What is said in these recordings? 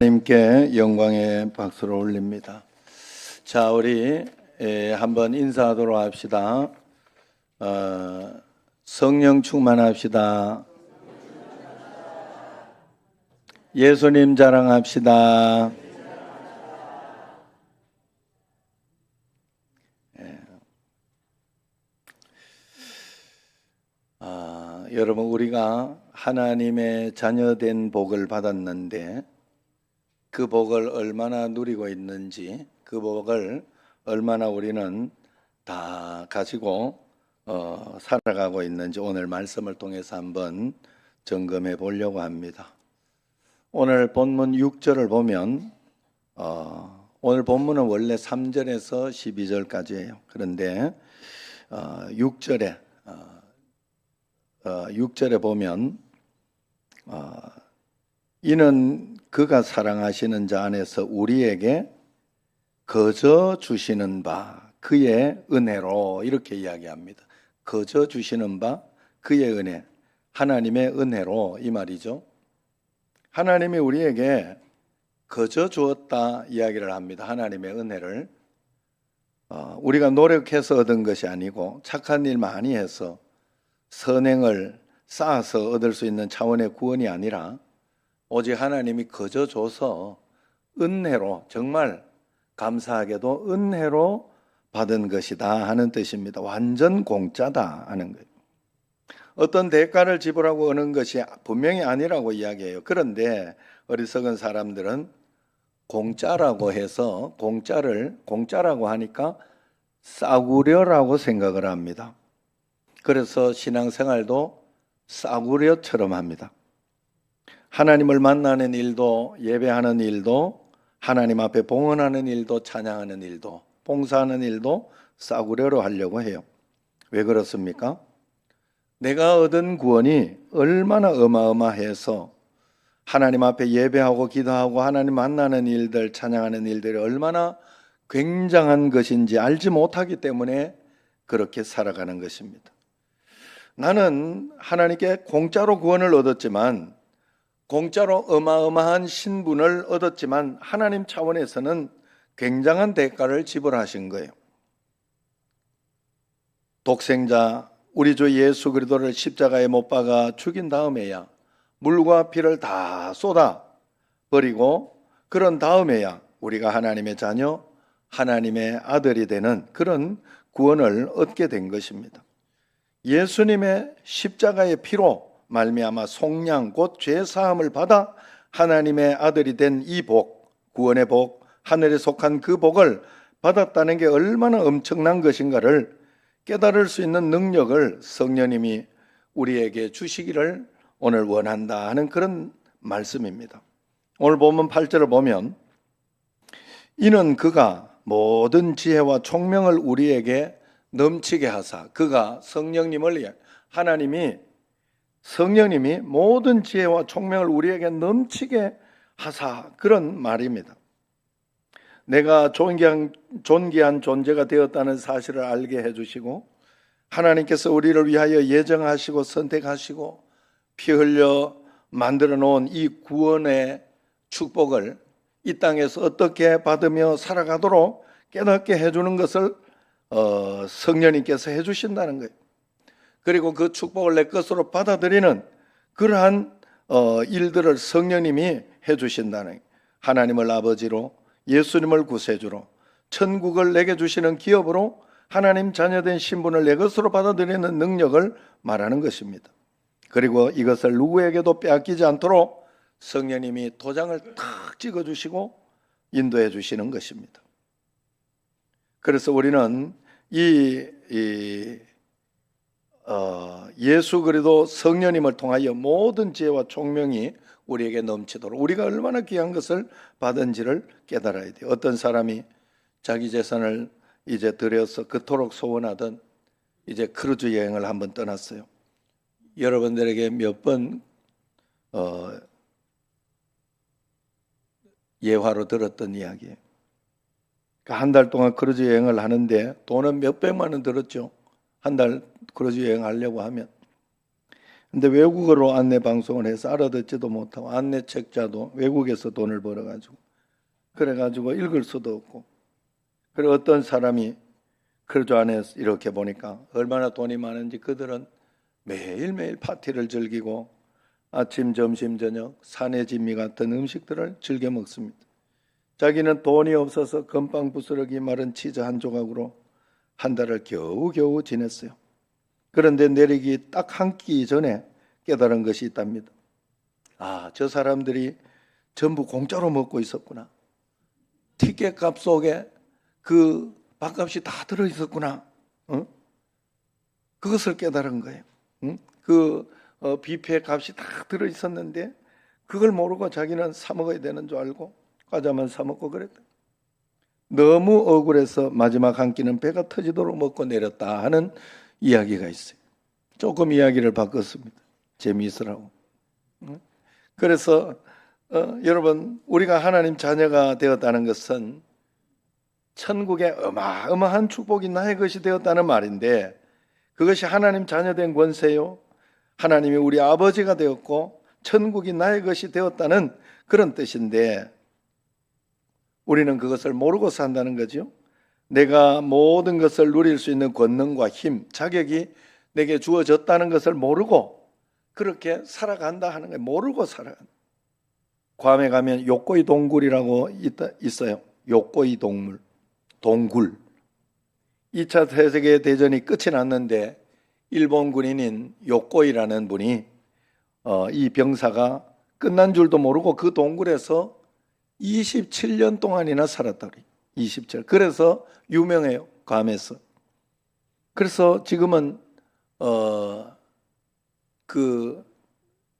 하나님께 영광의 박수를 올립니다. 자, 우리 한번 인사하도록 합시다. 성령 충만합시다. 예수님 자랑합시다. 여러분, 우리가 하나님의 자녀된 복을 받았는데 그 복을 얼마나 누리고 있는지, 그 복을 얼마나 우리는 다 가지고 살아가고 있는지 오늘 말씀을 통해서 한번 점검해 보려고 합니다. 오늘 본문 6절을 보면 오늘 본문은 원래 3절에서 12절까지예요. 그런데 6절에 보면 이는 그가 사랑하시는 자 안에서 우리에게 거저 주시는 바 그의 은혜로, 이렇게 이야기합니다. 거저 주시는 바 그의 은혜, 하나님의 은혜로, 이 말이죠. 하나님이 우리에게 거저 주었다 이야기를 합니다. 하나님의 은혜를 우리가 노력해서 얻은 것이 아니고 착한 일 많이 해서 선행을 쌓아서 얻을 수 있는 차원의 구원이 아니라 오직 하나님이 거저 줘서 은혜로, 정말 감사하게도 은혜로 받은 것이다 하는 뜻입니다. 완전 공짜다 하는 거예요. 어떤 대가를 지불하고 오는 것이 분명히 아니라고 이야기해요. 그런데 어리석은 사람들은 공짜라고 해서 공짜라고 하니까 싸구려라고 생각을 합니다. 그래서 신앙생활도 싸구려처럼 합니다. 하나님을 만나는 일도, 예배하는 일도, 하나님 앞에 봉헌하는 일도, 찬양하는 일도, 봉사하는 일도 싸구려로 하려고 해요. 왜 그렇습니까? 내가 얻은 구원이 얼마나 어마어마해서 하나님 앞에 예배하고 기도하고 하나님 만나는 일들, 찬양하는 일들이 얼마나 굉장한 것인지 알지 못하기 때문에 그렇게 살아가는 것입니다. 나는 하나님께 공짜로 구원을 얻었지만, 공짜로 어마어마한 신분을 얻었지만 하나님 차원에서는 굉장한 대가를 지불하신 거예요. 독생자 우리 주 예수 그리스도를 십자가에 못 박아 죽인 다음에야, 물과 피를 다 쏟아 버리고 그런 다음에야 우리가 하나님의 자녀, 하나님의 아들이 되는 그런 구원을 얻게 된 것입니다. 예수님의 십자가의 피로 말미암아 속량 곧 죄 사함을 받아 하나님의 아들이 된 이 복, 구원의 복, 하늘에 속한 그 복을 받았다는 게 얼마나 엄청난 것인가를 깨달을 수 있는 능력을 성령님이 우리에게 주시기를 오늘 원한다 하는 그런 말씀입니다. 오늘 본문 8절을 보면 이는 그가 모든 지혜와 총명을 우리에게 넘치게 하사, 그가 성령님을, 성령님이 모든 지혜와 총명을 우리에게 넘치게 하사, 그런 말입니다. 내가 존귀한 존재가 되었다는 사실을 알게 해주시고, 하나님께서 우리를 위하여 예정하시고 선택하시고 피 흘려 만들어 놓은 이 구원의 축복을 이 땅에서 어떻게 받으며 살아가도록 깨닫게 해주는 것을 성령님께서 해주신다는 거예요. 그리고 그 축복을 내 것으로 받아들이는 그러한 일들을 성령님이 해주신다는 거예요. 하나님을 아버지로, 예수님을 구세주로, 천국을 내게 주시는 기업으로 하나님 자녀된 신분을 내 것으로 받아들이는 능력을 말하는 것입니다. 그리고 이것을 누구에게도 빼앗기지 않도록 성령님이 도장을 탁 찍어주시고 인도해 주시는 것입니다. 그래서 우리는 예수 그리스도 성령님을 통하여 모든 지혜와 총명이 우리에게 넘치도록 우리가 얼마나 귀한 것을 받은지를 깨달아야 돼요. 어떤 사람이 자기 재산을 이제 들여서 그토록 소원하던 이제 크루즈 여행을 한번 떠났어요. 여러분들에게 몇 번 예화로 들었던 이야기예요. 한 달 동안 크루즈 여행을 하는데 돈은 몇 백만 원 들었죠. 한 달 크루즈 여행 하려고 하면 근데 외국어로 안내 방송을 해서 알아듣지도 못하고 안내책자도 외국에서 돈을 벌어가지고 그래가지고 읽을 수도 없고, 그리고 어떤 사람이 그저 안에 이렇게 보니까 얼마나 돈이 많은지 그들은 매일매일 파티를 즐기고 아침, 점심, 저녁 산의 진미 같은 음식들을 즐겨 먹습니다. 자기는 돈이 없어서 건빵 부스러기 마른 치즈 한 조각으로 한 달을 겨우겨우 지냈어요. 그런데 내리기 딱 한 끼 전에 깨달은 것이 있답니다. 아, 저 사람들이 전부 공짜로 먹고 있었구나. 티켓값 속에 그 밥값이 다 들어있었구나. 그것을 깨달은 거예요. 뷔페 값이 다 들어있었는데 그걸 모르고 자기는 사 먹어야 되는 줄 알고 과자만 사 먹고 그랬다. 너무 억울해서 마지막 한 끼는 배가 터지도록 먹고 내렸다 하는 이야기가 있어요. 조금 이야기를 바꿨습니다. 재미있으라고. 그래서 여러분, 우리가 하나님 자녀가 되었다는 것은 천국의 어마어마한 축복이 나의 것이 되었다는 말인데, 그것이 하나님 자녀된 권세요, 하나님이 우리 아버지가 되었고 천국이 나의 것이 되었다는 그런 뜻인데, 우리는 그것을 모르고 산다는 거죠. 내가 모든 것을 누릴 수 있는 권능과 힘, 자격이 내게 주어졌다는 것을 모르고 그렇게 살아간다 하는 거예요. 모르고 살아간다. 괌에 가면 요코이 동굴이라고 있어요. 요코이 동굴. 2차 세계대전이 끝이 났는데 일본 군인인 요코이라는 분이 이 병사가 끝난 줄도 모르고 그 동굴에서 27년 동안이나 살았다고 그래요. 27. 그래서 유명해요. 괌에서. 그래서 지금은 그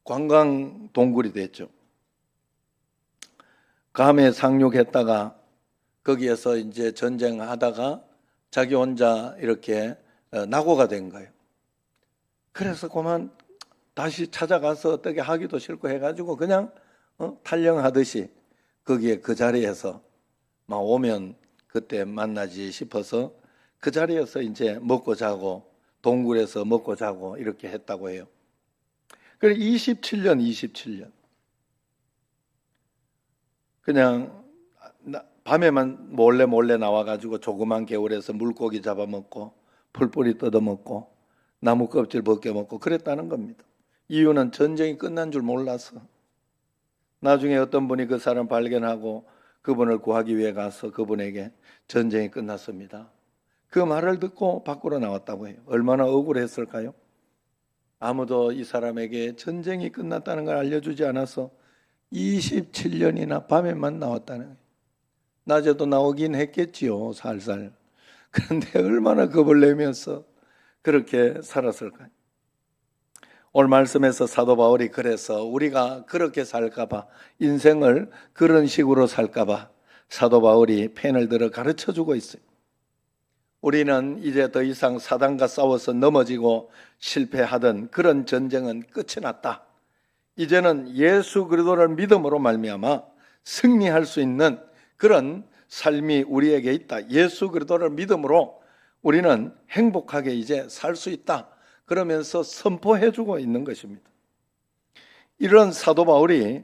관광 동굴이 됐죠. 괌에 상륙했다가 거기에서 이제 전쟁하다가 자기 혼자 이렇게 낙오가 된 거예요. 그래서 그만 다시 찾아가서 어떻게 하기도 싫고 해가지고 그냥 탈영하듯이 거기에 그 자리에서 막 오면 그때 만나지 싶어서 그 자리에서 이제 먹고 자고 동굴에서 먹고 자고 이렇게 했다고 해요. 그래 27년 그냥 밤에만 몰래 나와가지고 조그만 개울에서 물고기 잡아먹고 풀뿌리 뜯어먹고 나무 껍질 벗겨먹고 그랬다는 겁니다. 이유는 전쟁이 끝난 줄 몰라서. 나중에 어떤 분이 그 사람 발견하고 그분을 구하기 위해 가서 그분에게 전쟁이 끝났습니다. 그 말을 듣고 밖으로 나왔다고 해요. 얼마나 억울했을까요? 아무도 이 사람에게 전쟁이 끝났다는 걸 알려주지 않아서 27년이나 밤에만 나왔다는 거예요. 낮에도 나오긴 했겠지요, 살살. 그런데 얼마나 겁을 내면서 그렇게 살았을까요? 오늘 말씀에서 사도 바울이 그래서 우리가 그렇게 살까봐, 인생을 그런 식으로 살까봐 사도 바울이 펜을 들어 가르쳐주고 있어요. 우리는 이제 더 이상 사단과 싸워서 넘어지고 실패하던 그런 전쟁은 끝이 났다. 이제는 예수 그리스도를 믿음으로 말미암아 승리할 수 있는 그런 삶이 우리에게 있다. 예수 그리스도를 믿음으로 우리는 행복하게 이제 살 수 있다. 그러면서 선포해주고 있는 것입니다. 이런 사도 바울이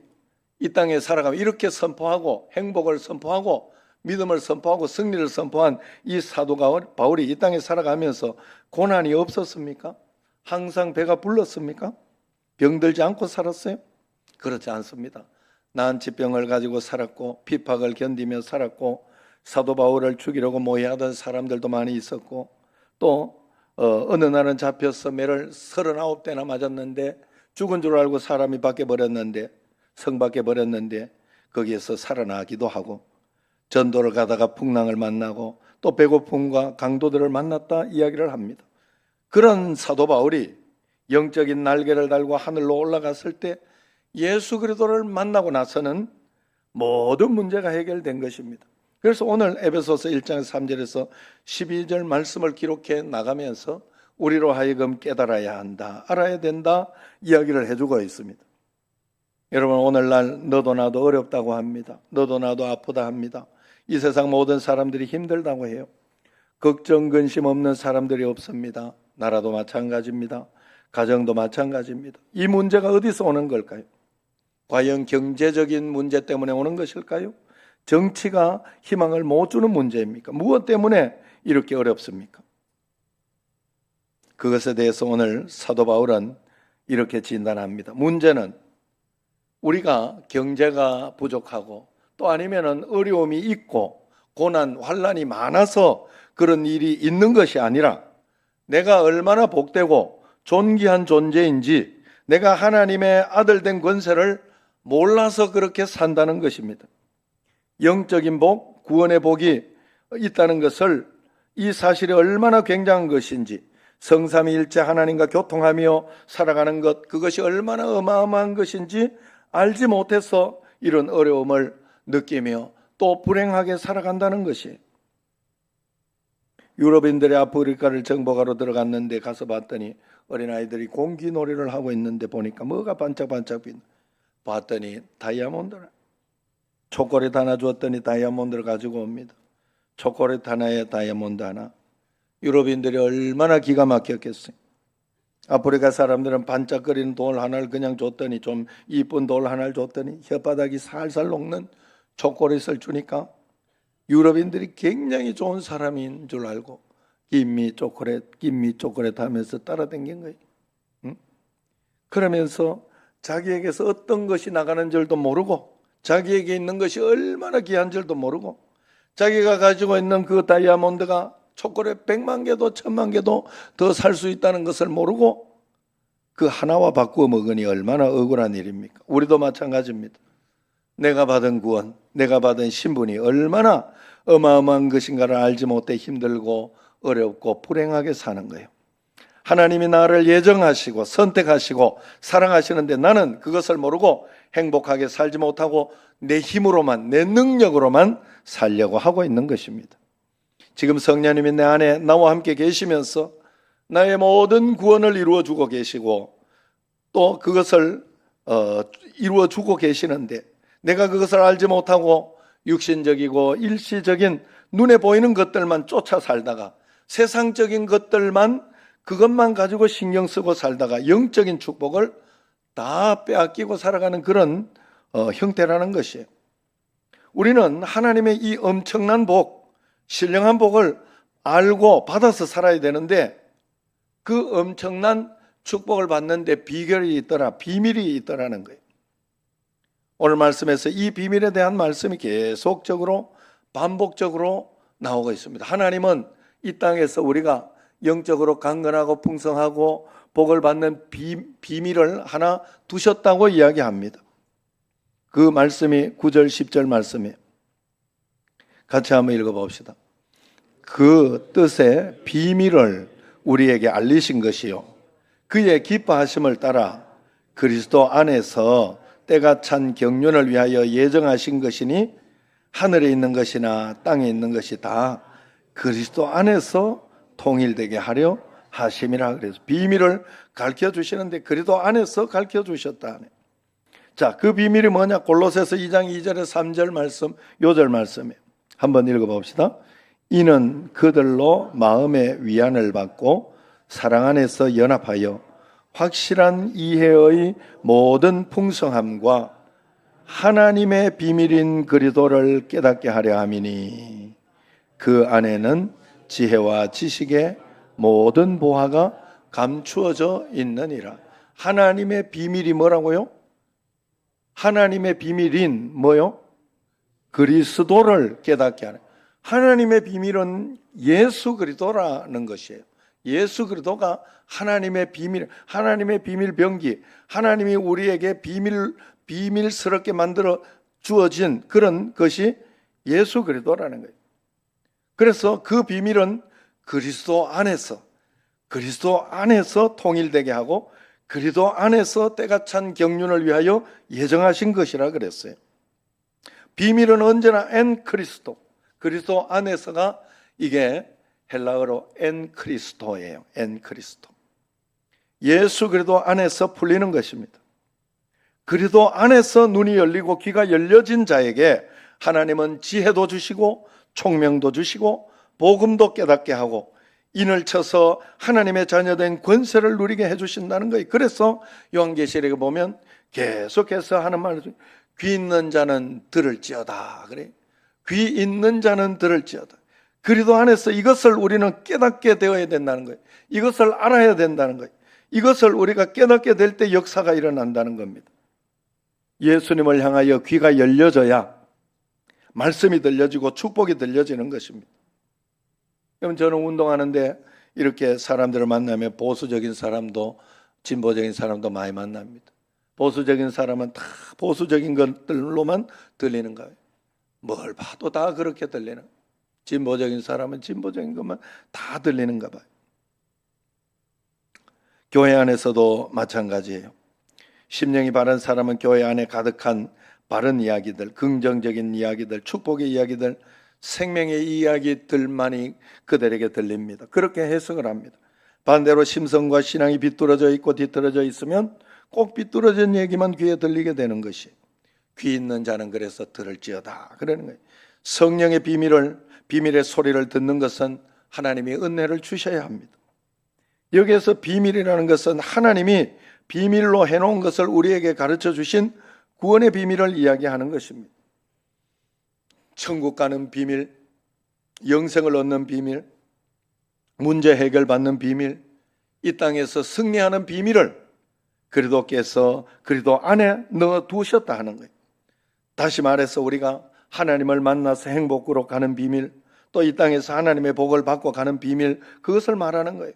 이 땅에 살아가면 이렇게 선포하고 행복을 선포하고 믿음을 선포하고 승리를 선포한 이 사도 바울이 이 땅에 살아가면서 고난이 없었습니까? 항상 배가 불렀습니까? 병들지 않고 살았어요? 그렇지 않습니다. 난치병을 가지고 살았고 핍박을 견디며 살았고 사도 바울을 죽이려고 모의하던 사람들도 많이 있었고 또 어느 날은 잡혀서 매를 39대나 맞았는데 죽은 줄 알고 사람이 밖에 성 밖에 버렸는데 거기에서 살아나기도 하고 전도를 가다가 풍랑을 만나고 또 배고픔과 강도들을 만났다 이야기를 합니다. 그런 사도 바울이 영적인 날개를 달고 하늘로 올라갔을 때 예수 그리스도를 만나고 나서는 모든 문제가 해결된 것입니다. 그래서 오늘 에베소서 1장 3절에서 12절 말씀을 기록해 나가면서 우리로 하여금 깨달아야 한다, 알아야 된다 이야기를 해주고 있습니다. 여러분, 오늘날 너도 나도 어렵다고 합니다. 너도 나도 아프다 합니다. 이 세상 모든 사람들이 힘들다고 해요. 걱정 근심 없는 사람들이 없습니다. 나라도 마찬가지입니다. 가정도 마찬가지입니다. 이 문제가 어디서 오는 걸까요? 과연 경제적인 문제 때문에 오는 것일까요? 정치가 희망을 못 주는 문제입니까? 무엇 때문에 이렇게 어렵습니까? 그것에 대해서 오늘 사도 바울은 이렇게 진단합니다. 문제는 우리가 경제가 부족하고 또 아니면은 어려움이 있고 고난, 환난이 많아서 그런 일이 있는 것이 아니라 내가 얼마나 복되고 존귀한 존재인지 내가 하나님의 아들 된 권세를 몰라서 그렇게 산다는 것입니다. 영적인 복, 구원의 복이 있다는 것을 이 사실이 얼마나 굉장한 것인지 성삼위일체 하나님과 교통하며 살아가는 것 그것이 얼마나 어마어마한 것인지 알지 못해서 이런 어려움을 느끼며 또 불행하게 살아간다는 것이 유럽인들이 아프리카를 정복하러 들어갔는데 가서 봤더니 어린아이들이 공기놀이를 하고 있는데 보니까 뭐가 반짝반짝 봤더니 다이아몬드를 초콜릿 하나 줬더니 다이아몬드를 가지고 옵니다. 초콜릿 하나에 다이아몬드 하나. 유럽인들이 얼마나 기가 막혔겠어요. 아프리카 사람들은 반짝거리는 돌 하나를 그냥 줬더니 좀 이쁜 돌 하나를 줬더니 혓바닥이 살살 녹는 초콜릿을 주니까 유럽인들이 굉장히 좋은 사람인 줄 알고 김미 초콜릿 하면서 따라다닌 거예요. 응? 그러면서 자기에게서 어떤 것이 나가는 줄도 모르고 자기에게 있는 것이 얼마나 귀한 줄도 모르고 자기가 가지고 있는 그 다이아몬드가 초콜릿 100만 개도 1000만 개도 더 살 수 있다는 것을 모르고 그 하나와 바꾸어 먹으니 얼마나 억울한 일입니까? 우리도 마찬가지입니다. 내가 받은 구원, 내가 받은 신분이 얼마나 어마어마한 것인가를 알지 못해 힘들고 어렵고 불행하게 사는 거예요. 하나님이 나를 예정하시고 선택하시고 사랑하시는데 나는 그것을 모르고 행복하게 살지 못하고 내 힘으로만 내 능력으로만 살려고 하고 있는 것입니다. 지금 성령님이 내 안에 나와 함께 계시면서 나의 모든 구원을 이루어주고 계시고 또 그것을 이루어주고 계시는데 내가 그것을 알지 못하고 육신적이고 일시적인 눈에 보이는 것들만 쫓아 살다가 세상적인 것들만 그것만 가지고 신경 쓰고 살다가 영적인 축복을 다 빼앗기고 살아가는 그런 형태라는 것이에요. 우리는 하나님의 이 엄청난 복, 신령한 복을 알고 받아서 살아야 되는데 그 엄청난 축복을 받는데 비결이 있더라, 비밀이 있더라는 거예요. 오늘 말씀에서 이 비밀에 대한 말씀이 계속적으로 반복적으로 나오고 있습니다. 하나님은 이 땅에서 우리가 영적으로 강건하고 풍성하고 복을 받는 비밀을 하나 두셨다고 이야기합니다. 그 말씀이 9절 10절 말씀이에요. 같이 한번 읽어봅시다. 그 뜻의 비밀을 우리에게 알리신 것이요 그의 기뻐하심을 따라 그리스도 안에서 때가 찬 경륜을 위하여 예정하신 것이니 하늘에 있는 것이나 땅에 있는 것이 다 그리스도 안에서 통일되게 하려 하심이라 그래서 비밀을 가르쳐 주시는데 그리스도 안에서 가르쳐 주셨다. 자, 그 비밀이 뭐냐? 골로새서 2장 2절에 3절 말씀, 요절 말씀이에요. 한번 읽어봅시다. 이는 그들로 마음의 위안을 받고 사랑 안에서 연합하여 확실한 이해의 모든 풍성함과 하나님의 비밀인 그리스도를 깨닫게 하려 함이니 그 안에는 지혜와 지식의 모든 보화가 감추어져 있느니라. 하나님의 비밀이 뭐라고요? 하나님의 비밀인 뭐요? 그리스도를 깨닫게 하는. 하나님의 비밀은 예수 그리스도라는 것이에요. 예수 그리스도가 하나님의 비밀, 하나님의 비밀 병기, 하나님이 우리에게 비밀스럽게 만들어 주어진 그런 것이 예수 그리스도라는 거예요. 그래서 그 비밀은 그리스도 안에서 통일되게 하고 그리스도 안에서 때가 찬 경륜을 위하여 예정하신 것이라 그랬어요. 비밀은 언제나 엔 크리스도, 그리스도 안에서가 이게 헬라어로 엔 크리스토예요. 엔 크리스토. 예수 그리스도 안에서 풀리는 것입니다. 그리스도 안에서 눈이 열리고 귀가 열려진 자에게 하나님은 지혜도 주시고 총명도 주시고 복음도 깨닫게 하고 인을 쳐서 하나님의 자녀된 권세를 누리게 해주신다는 거예요. 그래서 요한계시록에 보면 계속해서 하는 말이죠. 귀 있는 자는 들을지어다. 그래. 귀 있는 자는 들을지어다. 그리스도 안에서 이것을 우리는 깨닫게 되어야 된다는 거예요. 이것을 알아야 된다는 거예요. 이것을 우리가 깨닫게 될 때 역사가 일어난다는 겁니다. 예수님을 향하여 귀가 열려져야 말씀이 들려지고 축복이 들려지는 것입니다. 그럼 저는 운동하는데 이렇게 사람들을 만나면 보수적인 사람도 진보적인 사람도 많이 만납니다. 보수적인 사람은 다 보수적인 것들로만 들리는 거예요. 뭘 봐도 다 그렇게 들리는. 진보적인 사람은 진보적인 것만 다 들리는가 봐요. 교회 안에서도 마찬가지예요. 심령이 바른 사람은 교회 안에 가득한 바른 이야기들, 긍정적인 이야기들, 축복의 이야기들, 생명의 이야기들만이 그들에게 들립니다. 그렇게 해석을 합니다. 반대로 심성과 신앙이 비뚤어져 있고 뒤떨어져 있으면 꼭 비뚤어진 얘기만 귀에 들리게 되는 것이, 귀 있는 자는 그래서 들을지어다 그러는 거예요. 성령의 비밀의 소리를 듣는 것은 하나님이 은혜를 주셔야 합니다. 여기에서 비밀이라는 것은 하나님이 비밀로 해놓은 것을 우리에게 가르쳐 주신 구원의 비밀을 이야기하는 것입니다. 천국 가는 비밀, 영생을 얻는 비밀, 문제 해결받는 비밀, 이 땅에서 승리하는 비밀을 그리스도께서 그리스도 안에 넣어 두셨다 하는 거예요. 다시 말해서 우리가 하나님을 만나서 행복으로 가는 비밀, 또 이 땅에서 하나님의 복을 받고 가는 비밀, 그것을 말하는 거예요.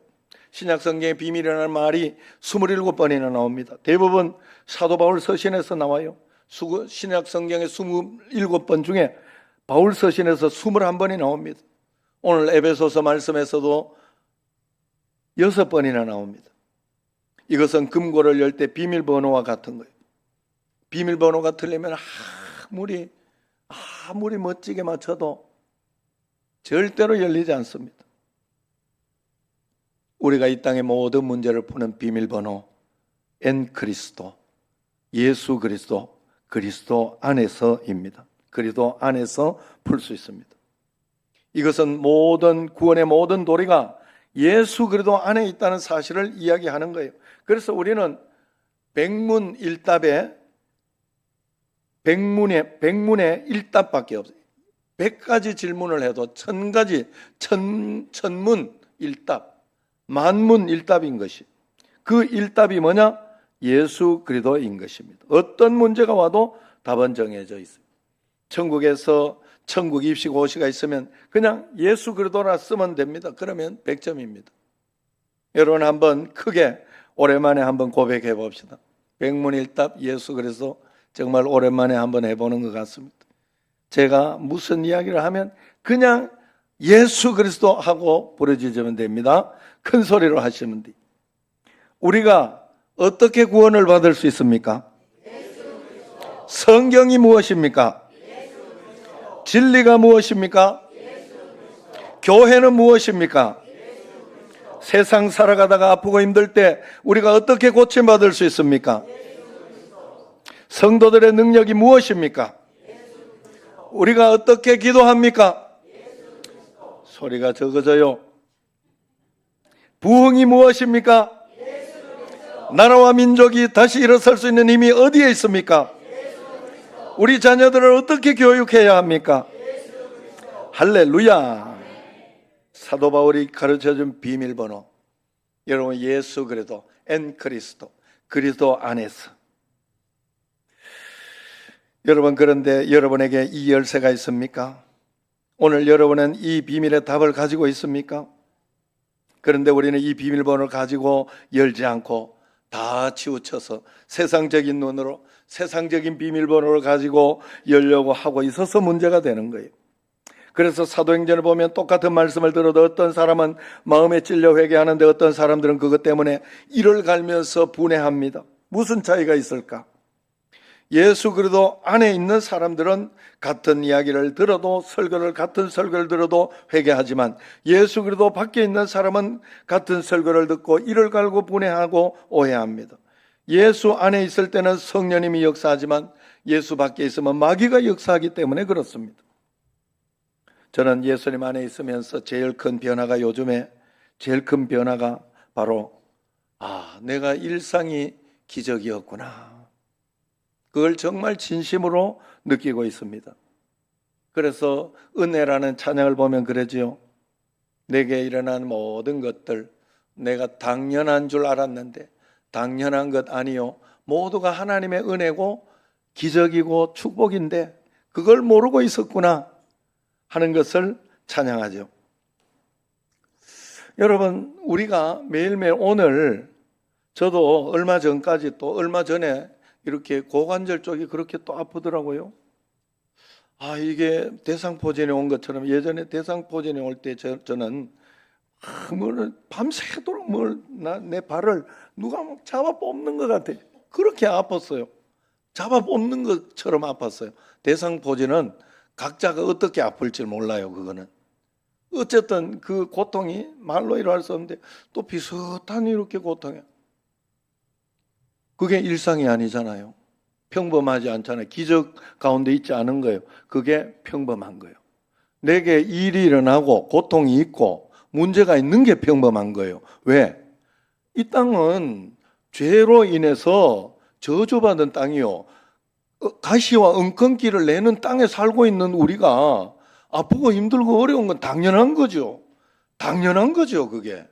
신약성경의 비밀이라는 말이 27번이나 나옵니다. 대부분 사도 바울 서신에서 나와요. 신약성경의 27번 중에 바울 서신에서 21번이 나옵니다. 오늘 에베소서 말씀에서도 6번이나 나옵니다. 이것은 금고를 열 때 비밀번호와 같은 거예요. 비밀번호가 틀리면 아무리 멋지게 맞춰도 절대로 열리지 않습니다. 우리가 이 땅의 모든 문제를 푸는 비밀번호 엔 그리스도, 예수 그리스도, 그리스도 안에서입니다. 그리스도 안에서 풀 수 있습니다. 이것은 모든 구원의 모든 도리가 예수 그리스도 안에 있다는 사실을 이야기하는 거예요. 그래서 우리는 백문의 일답밖에 없어요. 100가지 질문을 해도 1000가지, 천문 일답, 만문 일답인 것이, 그 일답이 뭐냐? 예수 그리스도인 것입니다. 어떤 문제가 와도 답은 정해져 있어요. 천국에서 천국 입시고시가 있으면 그냥 예수 그리스도라 쓰면 됩니다. 그러면 100점입니다. 여러분 한번 크게 오랜만에 한번 고백해 봅시다. 백문일답 예수 그리스도, 정말 오랜만에 한번 해보는 것 같습니다. 제가 무슨 이야기를 하면 그냥 예수 그리스도 하고 부르짖으면 됩니다. 큰 소리로 하시면 돼요. 우리가 어떻게 구원을 받을 수 있습니까? 성경이 무엇입니까? 진리가 무엇입니까? 교회는 무엇입니까? 세상 살아가다가 아프고 힘들 때 우리가 어떻게 고침받을 수 있습니까? 성도들의 능력이 무엇입니까? 우리가 어떻게 기도합니까? 소리가 적어져요. 부흥이 무엇입니까? 나라와 민족이 다시 일어설 수 있는 힘이 어디에 있습니까? 우리 자녀들을 어떻게 교육해야 합니까? 할렐루야. 사도 바울이 가르쳐준 비밀번호, 여러분 예수 그리스도, 엔 그리스도, 그리스도 안에서. 여러분, 그런데 여러분에게 이 열쇠가 있습니까? 오늘 여러분은 이 비밀의 답을 가지고 있습니까? 그런데 우리는 이 비밀번호를 가지고 열지 않고 다 치우쳐서 세상적인 눈으로 세상적인 비밀번호를 가지고 열려고 하고 있어서 문제가 되는 거예요. 그래서 사도행전을 보면 똑같은 말씀을 들어도 어떤 사람은 마음에 찔려 회개하는데 어떤 사람들은 그것 때문에 이를 갈면서 분해합니다. 무슨 차이가 있을까? 예수 그리스도 안에 있는 사람들은 같은 이야기를 들어도 같은 설교를 들어도 회개하지만 예수 그리스도 밖에 있는 사람은 같은 설교를 듣고 이를 갈고 분해하고 오해합니다. 예수 안에 있을 때는 성령님이 역사하지만 예수 밖에 있으면 마귀가 역사하기 때문에 그렇습니다. 저는 예수님 안에 있으면서 제일 큰 변화가 요즘에 제일 큰 변화가 바로 내가 일상이 기적이었구나. 그걸 정말 진심으로 느끼고 있습니다. 그래서 은혜라는 찬양을 보면 그러지요. 내게 일어난 모든 것들 내가 당연한 줄 알았는데 당연한 것 아니요. 모두가 하나님의 은혜고 기적이고 축복인데 그걸 모르고 있었구나 하는 것을 찬양하죠. 여러분, 우리가 매일매일 오늘 저도 얼마 전에 이렇게 고관절 쪽이 그렇게 또 아프더라고요. 이게 대상포진이 온 것처럼 예전에 대상포진이 올 때 저는 밤새도록 내 발을 누가 막 잡아 뽑는 것 같아. 그렇게 아팠어요. 잡아 뽑는 것처럼 아팠어요. 대상포진은 각자가 어떻게 아플지 몰라요. 그거는 어쨌든 그 고통이 말로 이루어갈 수 없는데 또 비슷한 이렇게 고통이야. 그게 일상이 아니잖아요. 평범하지 않잖아요. 기적 가운데 있지 않은 거예요. 그게 평범한 거예요. 내게 일이 일어나고 고통이 있고 문제가 있는 게 평범한 거예요. 왜? 이 땅은 죄로 인해서 저주받은 땅이요. 가시와 엉겅퀴를 내는 땅에 살고 있는 우리가 아프고 힘들고 어려운 건 당연한 거죠. 당연한 거죠, 그게.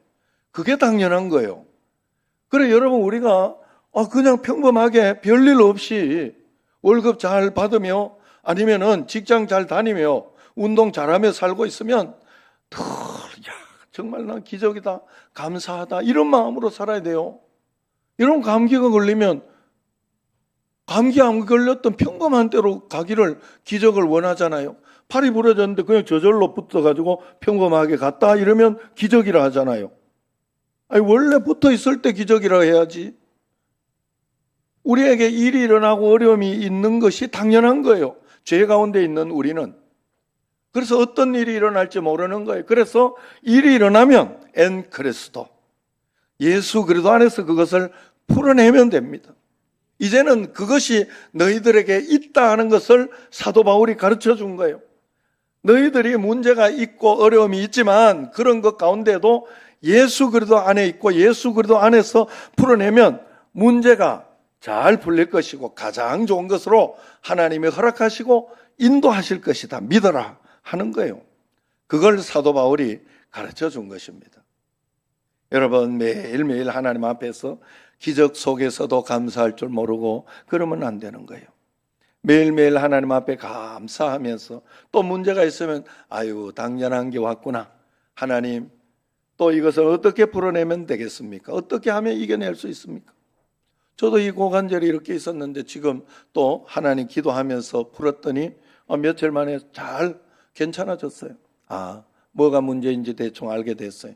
그게 당연한 거예요. 그래, 여러분, 우리가 그냥 평범하게 별일 없이 월급 잘 받으며 아니면은 직장 잘 다니며 운동 잘하며 살고 있으면 정말 난 기적이다, 감사하다 이런 마음으로 살아야 돼요. 이런 감기가 걸리면 감기 안 걸렸던 평범한 때로 가기를 기적을 원하잖아요. 팔이 부러졌는데 그냥 저절로 붙어가지고 평범하게 갔다 이러면 기적이라 하잖아요. 원래 붙어 있을 때 기적이라 해야지. 우리에게 일이 일어나고 어려움이 있는 것이 당연한 거예요. 죄 가운데 있는 우리는. 그래서 어떤 일이 일어날지 모르는 거예요. 그래서 일이 일어나면 엔 그리스도, 예수 그리스도 안에서 그것을 풀어내면 됩니다. 이제는 그것이 너희들에게 있다 하는 것을 사도 바울이 가르쳐 준 거예요. 너희들이 문제가 있고 어려움이 있지만 그런 것 가운데도 예수 그리스도 안에 있고 예수 그리스도 안에서 풀어내면 문제가 잘 풀릴 것이고 가장 좋은 것으로 하나님이 허락하시고 인도하실 것이다. 믿어라 하는 거예요. 그걸 사도 바울이 가르쳐 준 것입니다. 여러분, 매일매일 하나님 앞에서 기적 속에서도 감사할 줄 모르고 그러면 안 되는 거예요. 매일매일 하나님 앞에 감사하면서 또 문제가 있으면 당연한 게 왔구나. 하나님, 또 이것을 어떻게 풀어내면 되겠습니까? 어떻게 하면 이겨낼 수 있습니까? 저도 이 고관절이 이렇게 있었는데 지금 또 하나님 기도하면서 풀었더니 며칠 만에 잘 괜찮아졌어요. 뭐가 문제인지 대충 알게 됐어요.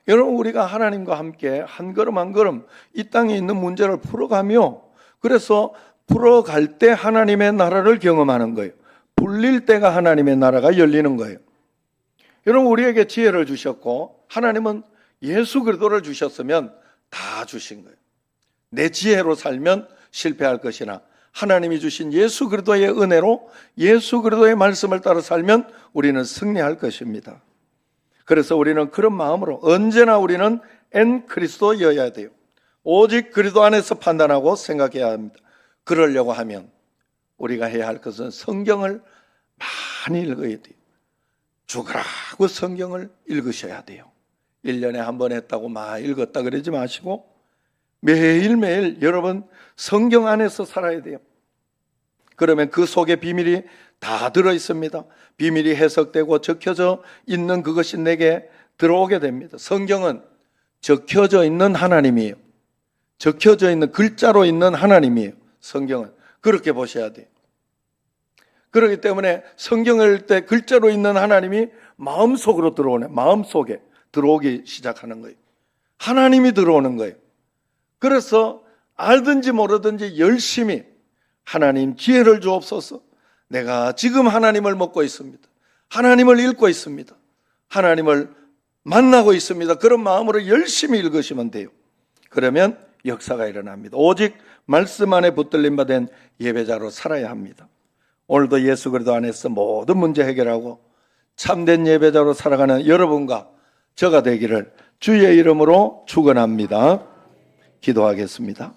여러분, 우리가 하나님과 함께 한 걸음 한 걸음 이 땅에 있는 문제를 풀어가며 그래서 풀어갈 때 하나님의 나라를 경험하는 거예요. 풀릴 때가 하나님의 나라가 열리는 거예요. 여러분, 우리에게 지혜를 주셨고 하나님은 예수 그리스도를 주셨으면 다 주신 거예요. 내 지혜로 살면 실패할 것이나 하나님이 주신 예수 그리스도의 은혜로 예수 그리스도의 말씀을 따라 살면 우리는 승리할 것입니다. 그래서 우리는 그런 마음으로 언제나 우리는 엔 그리스도여야 돼요. 오직 그리스도 안에서 판단하고 생각해야 합니다. 그러려고 하면 우리가 해야 할 것은 성경을 많이 읽어야 돼요. 죽으라고 성경을 읽으셔야 돼요. 1년에 한 번 했다고 막 읽었다 그러지 마시고 매일매일 여러분 성경 안에서 살아야 돼요. 그러면 그 속에 비밀이 다 들어있습니다. 비밀이 해석되고 적혀져 있는 그것이 내게 들어오게 됩니다. 성경은 적혀져 있는 하나님이에요. 적혀져 있는 글자로 있는 하나님이에요. 성경은 그렇게 보셔야 돼요. 그렇기 때문에 성경을 때 글자로 있는 하나님이 마음속으로 들어오네. 마음속에 들어오기 시작하는 거예요. 하나님이 들어오는 거예요. 그래서 알든지 모르든지 열심히 하나님 지혜를 주옵소서. 내가 지금 하나님을 먹고 있습니다. 하나님을 읽고 있습니다. 하나님을 만나고 있습니다. 그런 마음으로 열심히 읽으시면 돼요. 그러면 역사가 일어납니다. 오직 말씀 안에 붙들림 받은 예배자로 살아야 합니다. 오늘도 예수 그리스도 안에서 모든 문제 해결하고 참된 예배자로 살아가는 여러분과 저가 되기를 주의 이름으로 축원합니다. 기도하겠습니다.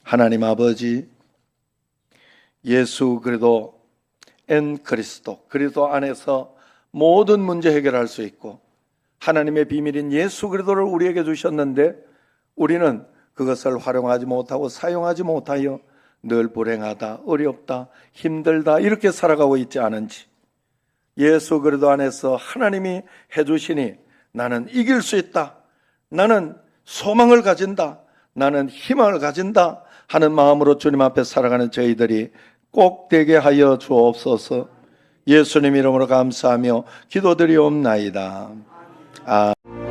하나님 아버지, 예수 그리스도 엔 그리스도, 그리스도 안에서 모든 문제 해결할 수 있고 하나님의 비밀인 예수 그리스도를 우리에게 주셨는데 우리는 그것을 활용하지 못하고 사용하지 못하여 늘 불행하다, 어렵다, 힘들다 이렇게 살아가고 있지 않은지, 예수 그리스도 안에서 하나님이 해주시니 나는 이길 수 있다, 나는 소망을 가진다, 나는 희망을 가진다 하는 마음으로 주님 앞에 살아가는 저희들이 꼭 되게 하여 주옵소서. 예수님 이름으로 감사하며 기도드리옵나이다. 아멘.